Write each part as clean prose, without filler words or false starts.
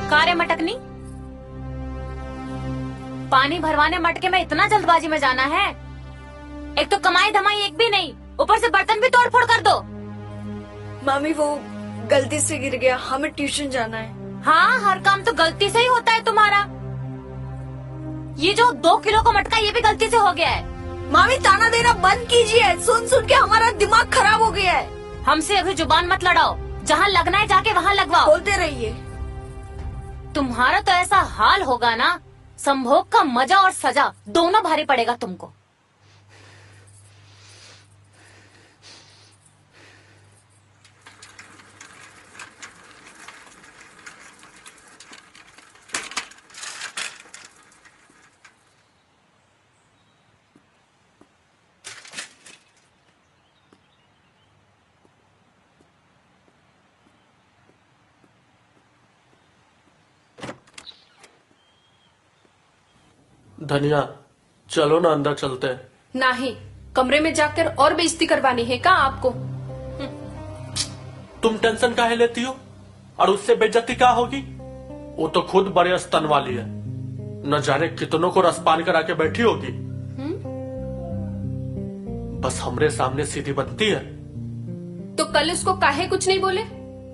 कार्य मटकनी, पानी भरवाने मटके में इतना जल्दबाजी में जाना है? एक तो कमाई धमाई एक भी नहीं, ऊपर से बर्तन भी तोड़ फोड़ कर दो। मामी वो गलती से गिर गया, हमें ट्यूशन जाना है। हाँ, हर काम तो गलती से ही होता है तुम्हारा। ये जो 2 किलो का मटका ये भी गलती से हो गया है। मामी ताना देना बंद कीजिए, सुन सुन के हमारा दिमाग खराब हो गया है। हमसे अभी जुबान मत लड़ाओ, जहाँ लगना है जाके वहाँ लगवाओ। बोलते रहिए। तुम्हारा तो ऐसा हाल होगा ना, संभोग का मजा और सजा दोनों भारी पड़ेगा तुमको। धनिया, चलो ना अंदर चलते हैं। नहीं, कमरे में जाकर और बेइज्जती करवानी है क्या आपको? तुम टेंशन काहे लेती हो? और उससे बेइज्जती क्या होगी? वो तो खुद बड़े स्तन वाली है, न जाने कितनों को रसपान करा के बैठी होगी। बस हमरे सामने सीधी बनती है। तो कल उसको काहे कुछ नहीं बोले?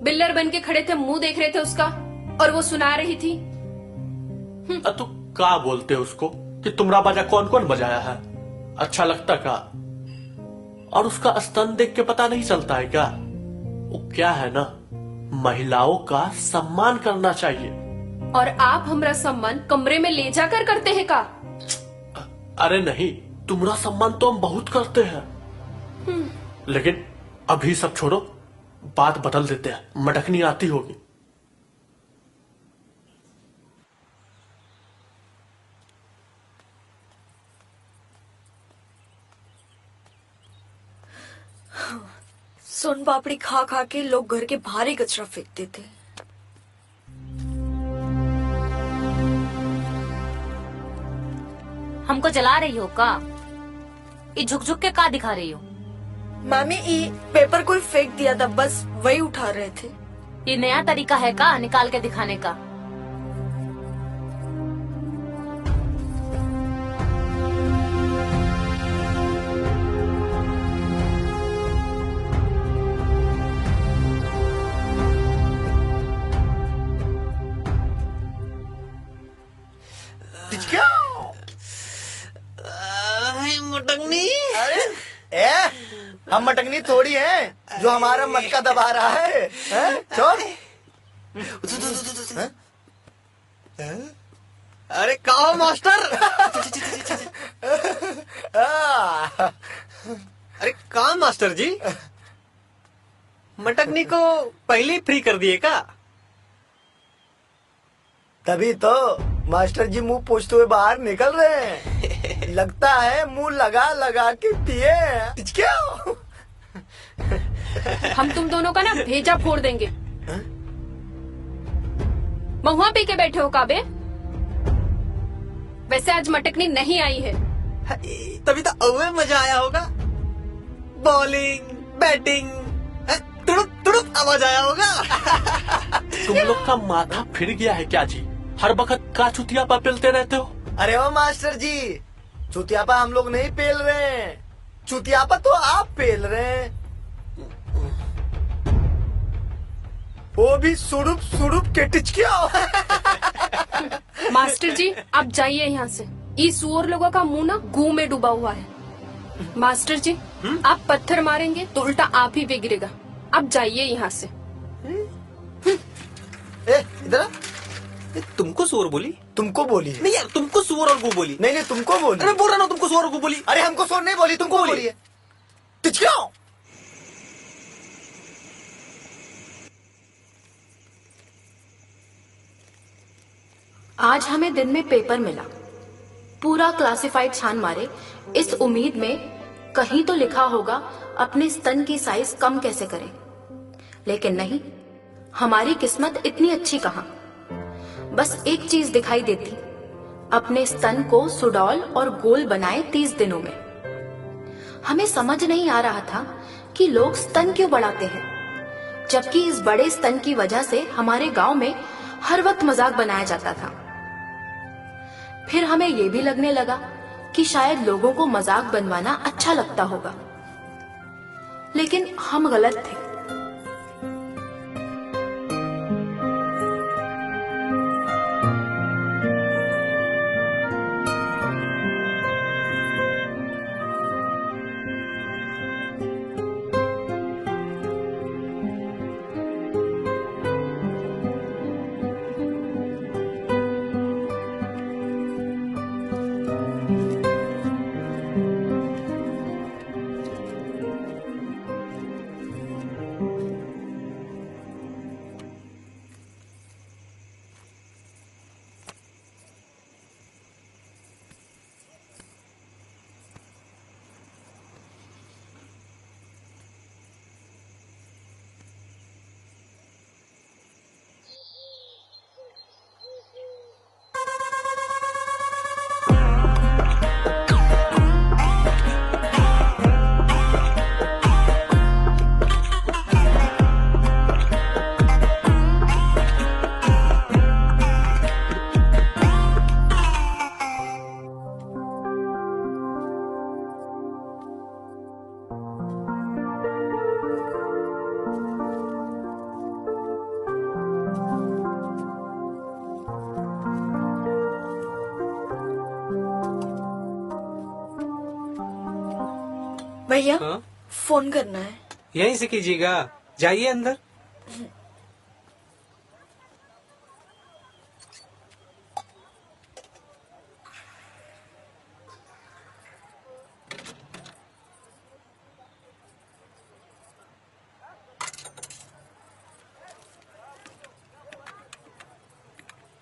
बिल्लर बन के खड़े थे, मुंह देख रहे थे उसका, और वो सुना रही थी। तू क्या बोलते उसको कि तुमरा बाजा कौन कौन बजाया है? अच्छा लगता का? और उसका स्तन देख के पता नहीं चलता है क्या? वो क्या है ना, महिलाओं का सम्मान करना चाहिए। और आप हमारा सम्मान कमरे में ले जाकर करते हैं का? अरे नहीं, तुम्हारा सम्मान तो हम बहुत करते हैं, लेकिन अभी सब छोड़ो, बात बदल देते हैं। मटकनी आती होगी। सोन पापड़ी खा खा के लोग घर के बाहर ही कचरा फेंकते थे। हमको जला रही हो का? ये झुक झुक के का दिखा रही हो? मामी ये पेपर कोई फेंक दिया था, बस वही उठा रहे थे। ये नया तरीका है का निकाल के दिखाने का? मटकनी, अरे हम मटकनी थोड़ी हैं जो हमारा मटका दबा रहा है। छोड़। अरे कहो मास्टर। अरे कहा मास्टर जी, मटकनी को पहले ही फ्री कर दिए का? तभी तो मास्टर जी मुंह पोंछते हुए बाहर निकल रहे हैं। लगता है मुंह लगा लगा के पिए। हम तुम दोनों का ना भेजा फोड़ देंगे। महुआ पी के बैठे हो काबे? वैसे आज मटकनी नहीं आई है। तभी तो अवे मजा आया होगा। बॉलिंग बैटिंग तुड़ुक तुड़ुक आवाज आया होगा। तुम लोग का माथा फिर गया है क्या जी? हर वक्त का चुतियापा पेलते रहते हो। अरे वो मास्टर जी, चुतियापा हम लोग नहीं पेल रहे हैं, चुतियापा तो आप पेल रहे हैं। वो भी सुड़ुप सुड़ुप के टिचकिया। मास्टर जी आप जाइए यहाँ से। ये सुअर लोगों का मुंह ना गू में डूबा हुआ है। मास्टर जी आप पत्थर मारेंगे तो उल्टा आप ही बिगड़ेगा। आप जाइए यहाँ से। इधर तुमको सुअर बोली? तुमको बोली नहीं यार, तुमको सुअर और गू बोली। नहीं तुमको बोली। अरे बोल रहा ना, तुमको सुअर और गू बोली। अरे हमको सुअर नहीं बोली, तुमको बोली है। टिचकिया। आज हमें दिन में पेपर मिला, पूरा क्लासिफाइड छान मारे इस उम्मीद में कहीं तो लिखा होगा अपने स्तन की साइज कम कैसे करें, लेकिन नहीं, हमारी किस्मत इतनी अच्छी कहां। बस एक चीज दिखाई देती, अपने स्तन को सुडौल और गोल बनाए 30 दिनों में। हमें समझ नहीं आ रहा था कि लोग स्तन क्यों बढ़ाते हैं, जबकि इस बड़े स्तन की वजह से हमारे गांव में हर वक्त मजाक बनाया जाता था। फिर हमें ये भी लगने लगा कि शायद लोगों को मजाक बनवाना अच्छा लगता होगा, लेकिन हम गलत थे। भैया हाँ? फोन करना है। यहीं से कीजिएगा, जाइए अंदर।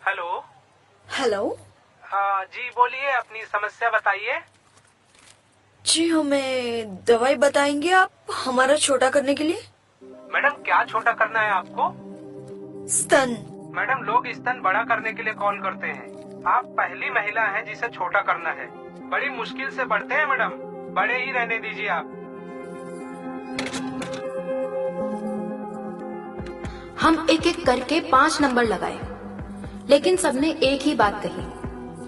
हेलो। हेलो हाँ जी, बोलिए, अपनी समस्या बताइए। जी, हमें दवाई बताएंगे आप हमारा छोटा करने के लिए? मैडम, क्या छोटा करना है आपको? स्तन। मैडम, लोग स्तन बड़ा करने के लिए कॉल करते हैं। आप पहली महिला हैं जिसे छोटा करना है। बड़ी मुश्किल से बढ़ते हैं मैडम, बड़े ही रहने दीजिए आप। हम एक एक करके 5 नंबर लगाए, लेकिन सबने एक ही बात कही,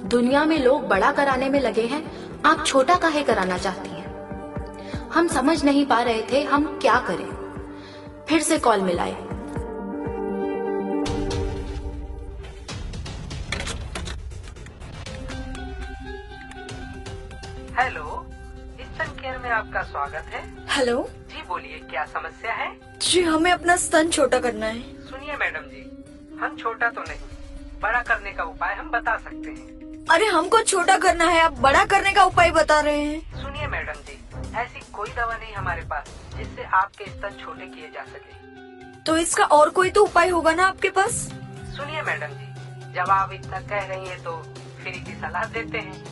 दुनिया में लोग बड़ा कराने में लगे हैं, आप छोटा काहे कराना चाहती हैं? हम समझ नहीं पा रहे थे हम क्या करें। फिर से कॉल मिलाए। हेलो, स्तन केयर में आपका स्वागत है। हेलो जी बोलिए, क्या समस्या है? जी, हमें अपना स्तन छोटा करना है। सुनिए मैडम जी, हम छोटा तो नहीं, बड़ा करने का उपाय हम बता सकते हैं। अरे हमको छोटा करना है, आप बड़ा करने का उपाय बता रहे हैं। सुनिए मैडम जी, ऐसी कोई दवा नहीं हमारे पास जिससे आपके स्तन छोटे किए जा सके। तो इसका और कोई तो उपाय होगा ना आपके पास? सुनिए मैडम जी, जब आप इतना कह रही हैं तो फ्री की सलाह देते हैं।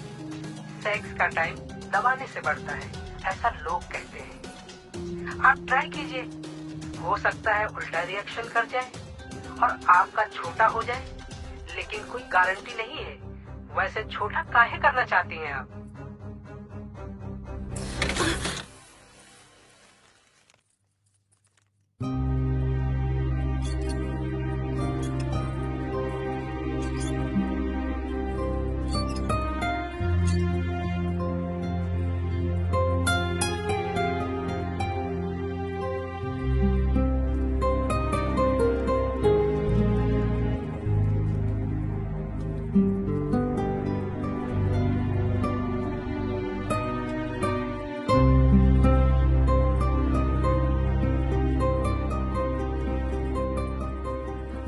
सेक्स का टाइम दबाने से बढ़ता है, ऐसा लोग कहते हैं। आप ट्राई कीजिए, हो सकता है उल्टा रिएक्शन कर जाए और आपका छोटा हो जाए, लेकिन कोई गारंटी नहीं है। वैसे छोटा काहे करना चाहती हैं आप?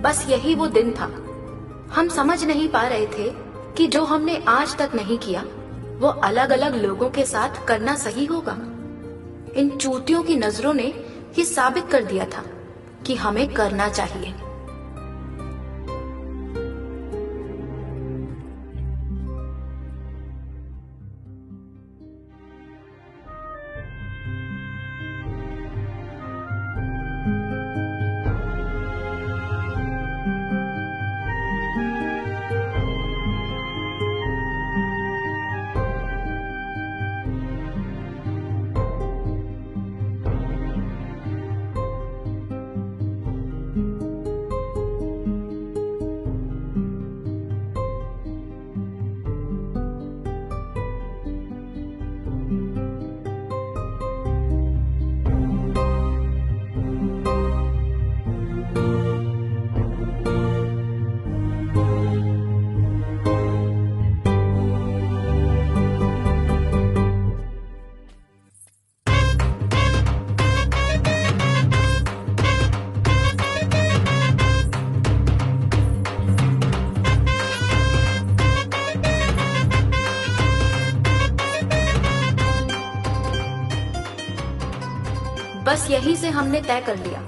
बस यही वो दिन था। हम समझ नहीं पा रहे थे कि जो हमने आज तक नहीं किया वो अलग अलग लोगों के साथ करना सही होगा। इन चूतियों की नजरों ने ये साबित कर दिया था कि हमें करना चाहिए। बस यहीं से हमने तय कर लिया,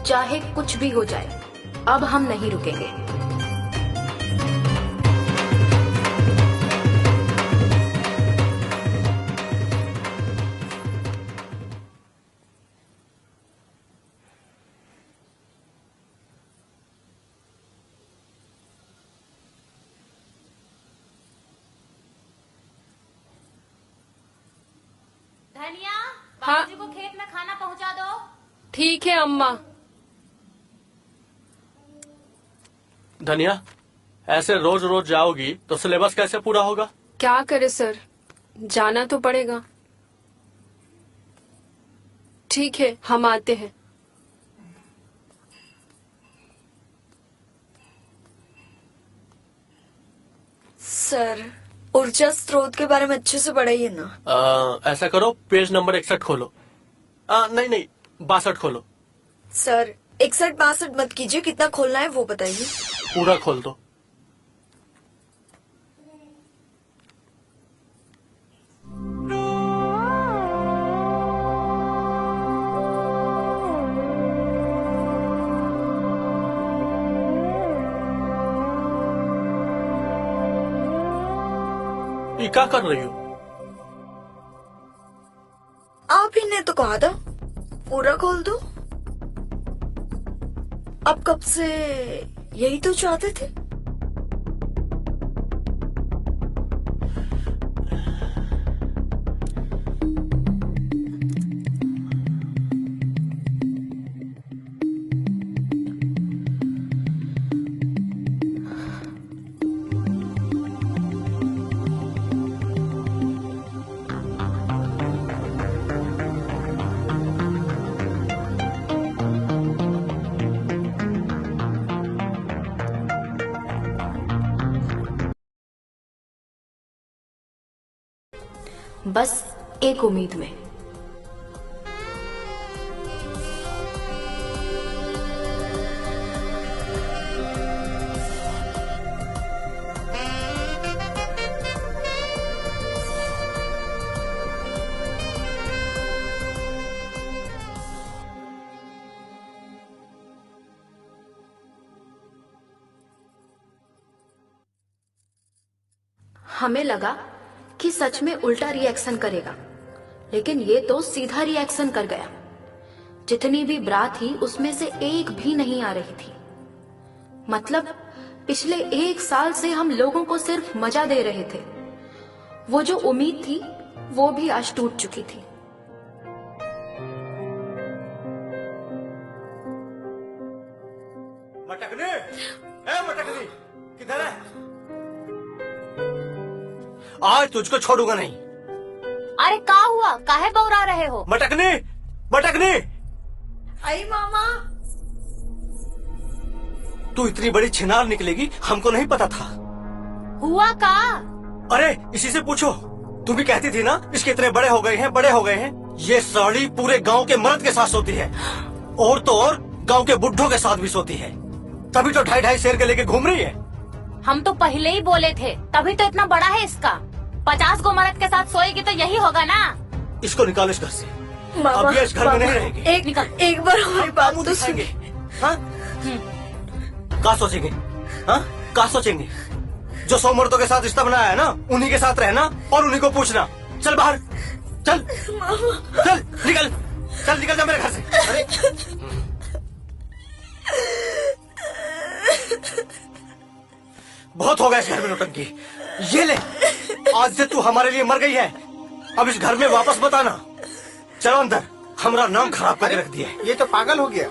चाहे कुछ भी हो जाए, अब हम नहीं रुकेंगे। धनिया, हाँ। बाबूजी को खेत में खाना पहुंचा दो। ठीक है अम्मा। धनिया, ऐसे रोज रोज जाओगी तो सिलेबस कैसे पूरा होगा? क्या करे सर, जाना तो पड़ेगा। ठीक है, हम आते हैं। सर, ऊर्जा स्रोत के बारे में अच्छे से पढ़ाइए ना। ऐसा करो, पेज नंबर 61 खोलो। नहीं 62 खोलो। सर, 61-62 मत कीजिए, कितना खोलना है वो बताइए। पूरा खोल दो। ये क्या कर रही हो? आप ही ने तो कहा था पूरा खोल दो। आप कब से यही तो चाहते थे। बस एक उम्मीद में। हमें लगा कि सच में उल्टा रिएक्शन करेगा, लेकिन ये तो सीधा रिएक्शन कर गया। जितनी भी ब्रा थी उसमें से एक भी नहीं आ रही थी। मतलब पिछले 1 साल से हम लोगों को सिर्फ मजा दे रहे थे। वो जो उम्मीद थी वो भी आज टूट चुकी थी। मटकनी, ए मटकनी, किधर है? आज तुझको छोड़ूंगा नहीं। अरे का हुआ, काहे बौरा रहे हो? मटकनी, मटकनी, आई मामा। तू इतनी बड़ी छिनार निकलेगी हमको नहीं पता था। हुआ का? अरे इसी से पूछो। तू भी कहती थी ना इसके इतने बड़े हो गए हैं, बड़े हो गए हैं। ये साड़ी पूरे गांव के मर्द के साथ सोती है, और तो और गांव के बुढ़ों के साथ भी सोती है। तभी तो 2.5 शेर के लेके घूम रही है। हम तो पहले ही बोले थे, तभी तो इतना बड़ा है इसका। 50 गो मर्द के साथ सोएगी तो यही होगा ना। इसको निकाल इस घर से। मामा, अब ये इस घर में नहीं रहेगी। एक बार हमारी बात तो दिखाएंगे। सुनिए। हाँ? क्या सोचेंगे? हाँ? क्या सोचेंगे? जो 100 मर्दों के साथ रिश्ता बनाया है ना, उन्हीं के साथ रहना और उन्हीं को पूछना। चल बाहर, चल, चल निकल, चल निकल जा मेरे घर से। अरे बहुत हो गया इस घर में नौटंकी। ये ले, आज से तू हमारे लिए मर गई है। अब इस घर में वापस मत आना। चलो अंदर, हमारा नाम खराब करके रख दिया। ये तो पागल हो गया।